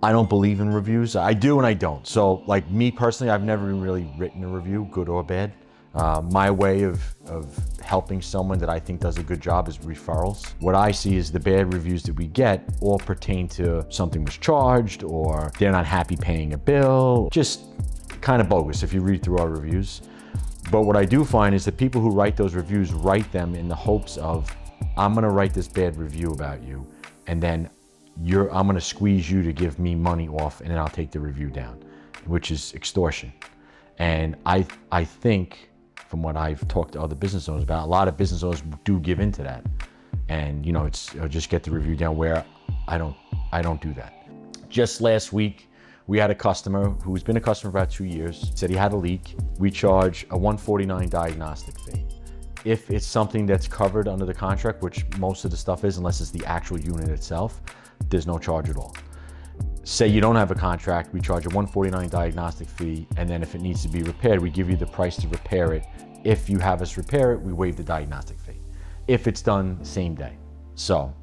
I don't believe in reviews. I do and I don't. So like me personally, I've never really written a review, good or bad. My way of helping someone that I think does a good job is referrals. What I see is the bad reviews that we get all pertain to something was charged or they're not happy paying a bill. Just kind of bogus if you read through our reviews. But what I do find is that people who write those reviews write them in the hopes of, I'm gonna write this bad review about you and then I'm gonna squeeze you to give me money off and then I'll take the review down, which is extortion. And I think, from what I've talked to other business owners about, a lot of business owners do give into that. And it's just get the review down, where I don't do that. Just last week, we had a customer who's been a customer for about 2 years, said he had a leak. We charge a $149 diagnostic fee. If it's something that's covered under the contract, which most of the stuff is, unless it's the actual unit itself, there's no charge at all. Say you don't have a contract, we charge a $149 diagnostic fee, and then if it needs to be repaired, we give you the price to repair it. If you have us repair it, we waive the diagnostic fee. If it's done same day. So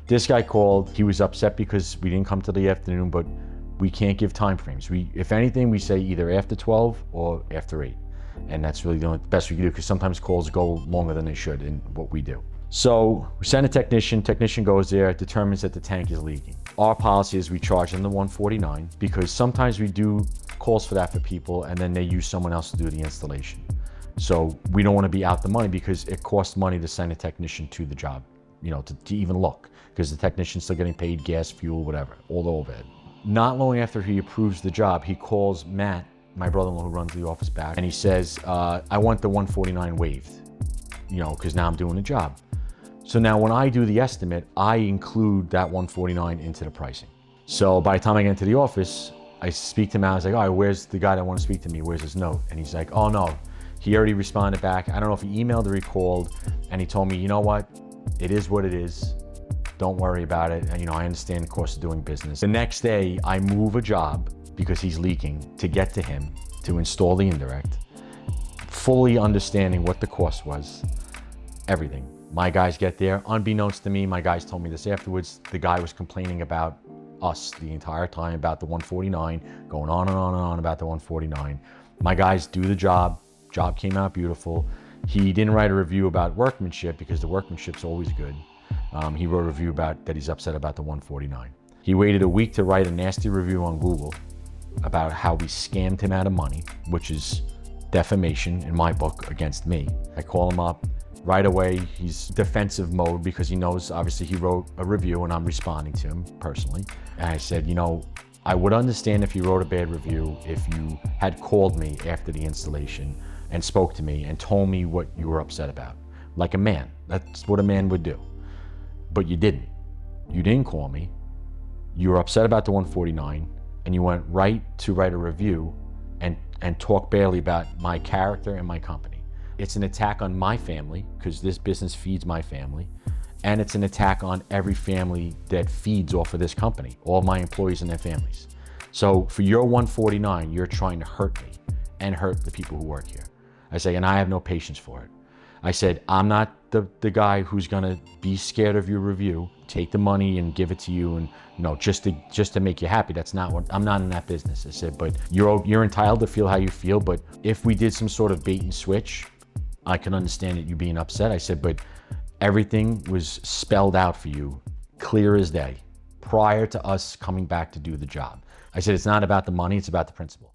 this guy called, he was upset because we didn't come to the afternoon, but we can't give time frames. If anything, we say either after 12 or after 8. And that's really the best we can do, because sometimes calls go longer than they should in what we do. So we send a technician goes there, determines that the tank is leaking. Our policy is we charge them the $149, because sometimes we do calls for that for people and then they use someone else to do the installation. So we don't want to be out the money, because it costs money to send a technician to the job, to even look, because the technician's still getting paid gas, fuel, whatever, all the overhead. Not long after he approves the job, he calls Matt, my brother-in-law who runs the office, back, and he says, I want the $149 waived, because now I'm doing the job. So now when I do the estimate, I include that $149 into the pricing. So by the time I get into the office, I speak to him out. I was like, all right, where's the guy that wants to speak to me? Where's his note? And he's like, oh no, he already responded back. I don't know if he emailed or he called, and he told me, you know what? It is what it is. Don't worry about it. And I understand the cost of doing business. The next day, I move a job because he's leaking to get to him to install the indirect, fully understanding what the cost was, everything. My guys get there, unbeknownst to me, my guys told me this afterwards, the guy was complaining about us the entire time, about the $149, going on and on and on about the $149. My guys do the job came out beautiful. He didn't write a review about workmanship, because the workmanship's always good. He wrote a review about that he's upset about the $149. He waited a week to write a nasty review on Google about how we scammed him out of money, which is defamation in my book against me. I call him up. Right away, he's defensive mode, because he knows, obviously, he wrote a review and I'm responding to him personally. And I said, I would understand if you wrote a bad review if you had called me after the installation and spoke to me and told me what you were upset about. Like a man. That's what a man would do. But you didn't. You didn't call me. You were upset about the $149, and you went right to write a review and talk badly about my character and my company. It's an attack on my family, because this business feeds my family. And it's an attack on every family that feeds off of this company, all my employees and their families. So for your $149, you're trying to hurt me and hurt the people who work here. I say, and I have no patience for it. I said, I'm not the guy who's gonna be scared of your review, take the money and give it to you, and just to make you happy. That's not what, I'm not in that business. I said, but you're entitled to feel how you feel, but if we did some sort of bait and switch, I can understand it, you being upset. I said, but everything was spelled out for you, clear as day, prior to us coming back to do the job. I said, it's not about the money, it's about the principle.